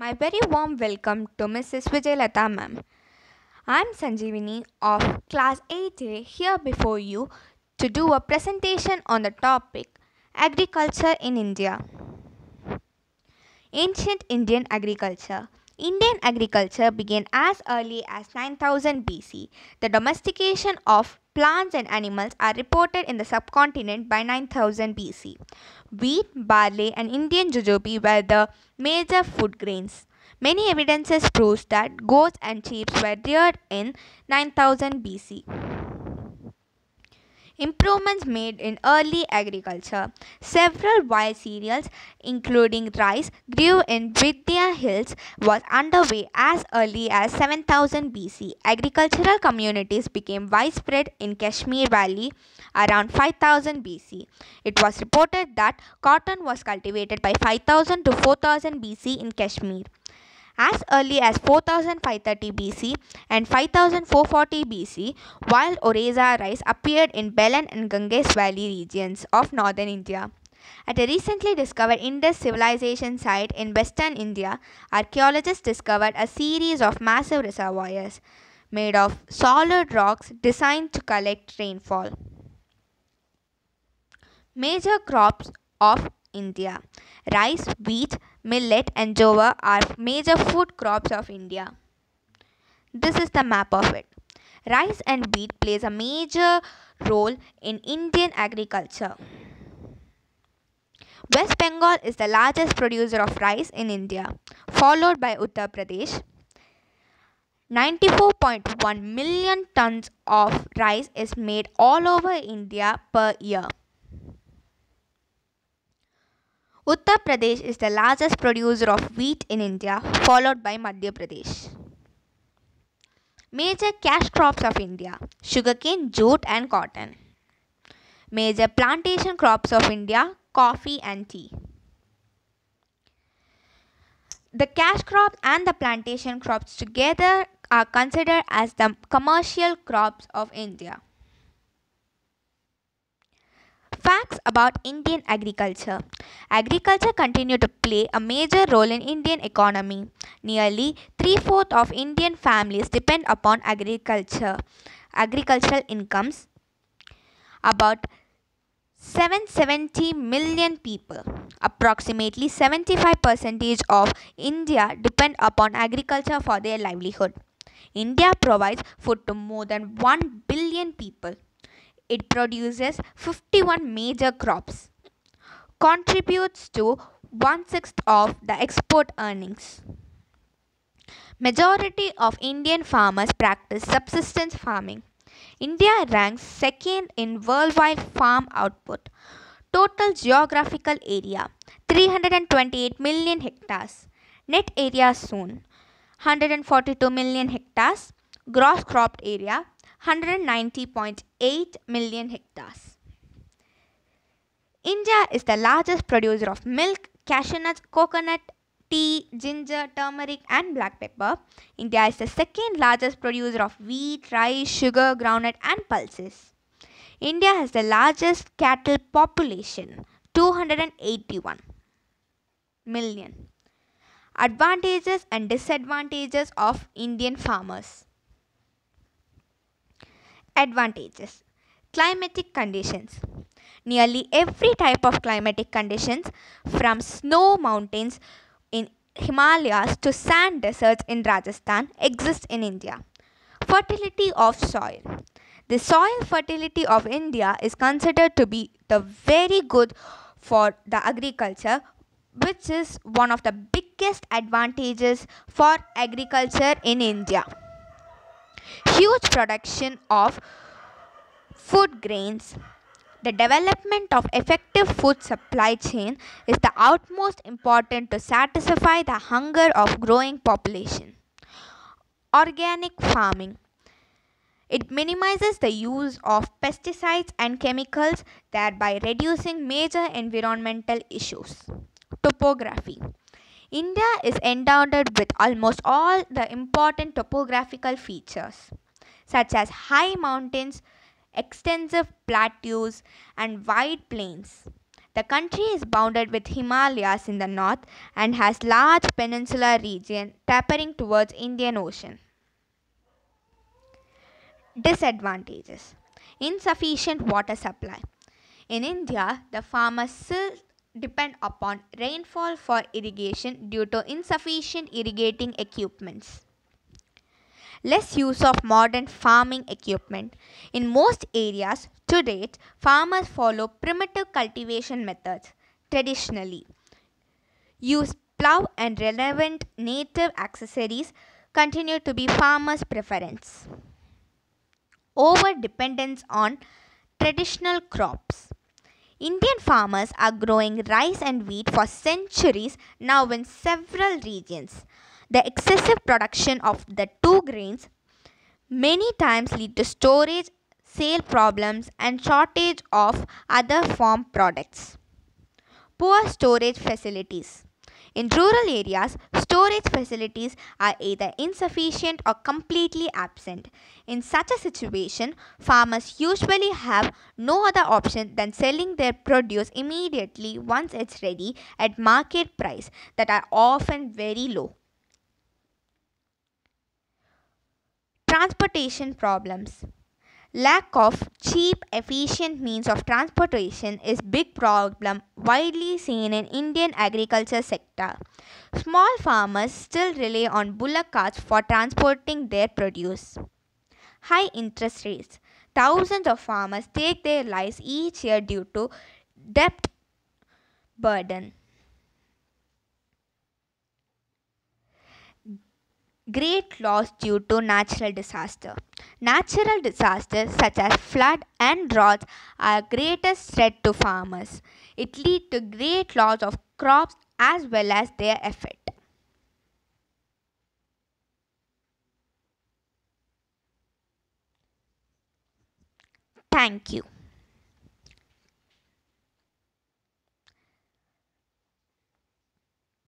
My very warm welcome to Mrs. Vijayalata ma'am. I'm Sanjeevini of Class 8A here before you to do a presentation on the topic Agriculture in India. Ancient Indian agriculture. Indian agriculture began as early as 9000 BC. The domestication of plants and animals are reported in the subcontinent by 9000 BC. Wheat, barley, and Indian jujube were the major food grains. Many evidences proves that goats and sheep were reared in 9000 BC. Improvements made in early agriculture. Several wild cereals, including rice, grew in Vindhya Hills was underway as early as 7000 BC. Agricultural communities became widespread in Kashmir Valley around 5000 BC. It was reported that cotton was cultivated by 5000 to 4000 BC in Kashmir. As early as 4530 BC and 5440 BC, wild Oreza rice appeared in Belan and Ganges Valley regions of northern India. At a recently discovered Indus civilization site in western India, archaeologists discovered a series of massive reservoirs made of solid rocks designed to collect rainfall. Major crops of India. Rice, wheat, millet, and jowar are major food crops of India. This is the map of it. Rice and wheat plays a major role in Indian agriculture. West Bengal is the largest producer of rice in India, followed by Uttar Pradesh. 94.1 million tons of rice is made all over India per year. Uttar Pradesh is the largest producer of wheat in India, followed by Madhya Pradesh. Major cash crops of India: sugarcane, jute, and cotton. Major plantation crops of India: coffee and tea. The cash crops and the plantation crops together are considered as the commercial crops of India. Facts about Indian agriculture. Agriculture continued to play a major role in Indian economy. Nearly three-fourths of Indian families depend upon agricultural incomes. About 770 million people, approximately 75% of India, depend upon agriculture for their livelihood. India provides food to more than 1 billion people. It produces 51 major crops, contributes to one-sixth of the export earnings. Majority of Indian farmers practice subsistence farming. India ranks second in worldwide farm output. Total geographical area 328 million hectares. Net area sown 142 million hectares. Gross cropped area 190.8 million hectares. India is the largest producer of milk, cashew nuts, coconut, tea, ginger, turmeric, and black pepper. India is the second largest producer of wheat, rice, sugar, groundnut, and pulses. India has the largest cattle population, 281 million. Advantages and disadvantages of Indian farmers. Advantages: climatic conditions. Nearly every type of climatic conditions, from snow mountains in Himalayas to sand deserts in Rajasthan, exist in India. Fertility of soil. The soil fertility of India is considered to be the very good for the agriculture, which is one of the biggest advantages for agriculture in India. Huge production of food grains. The development of effective food supply chain is the utmost important to satisfy the hunger of growing population. Organic farming. It minimizes the use of pesticides and chemicals, thereby reducing major environmental issues. Topography. India is endowed with almost all the important topographical features, such as high mountains, extensive plateaus, and wide plains. The country is bounded with Himalayas in the north and has large peninsular region tapering towards Indian Ocean. Disadvantages: insufficient water supply. In India, the farmers still depend upon rainfall for irrigation due to insufficient irrigating equipments. Less use of modern farming equipment. In most areas, to date, farmers follow primitive cultivation methods. Traditionally, use plough and relevant native accessories continue to be farmers' preference. Over dependence on traditional crops. Indian farmers are growing rice and wheat for centuries now in several regions. The excessive production of the two grains many times lead to storage, sale problems and shortage of other farm products. Poor storage facilities. In rural areas, storage facilities are either insufficient or completely absent. In such a situation, farmers usually have no other option than selling their produce immediately once it's ready at market price that are often very low. Transportation problems. Lack of cheap, efficient means of transportation is big problem widely seen in Indian agriculture sector. Small farmers still rely on bullock carts for transporting their produce. High interest rates. Thousands of farmers take their lives each year due to debt burden. Great loss due to natural disaster. Natural disasters such as flood and droughts are greatest threat to farmers. It leads to great loss of crops as well as their effort. Thank you.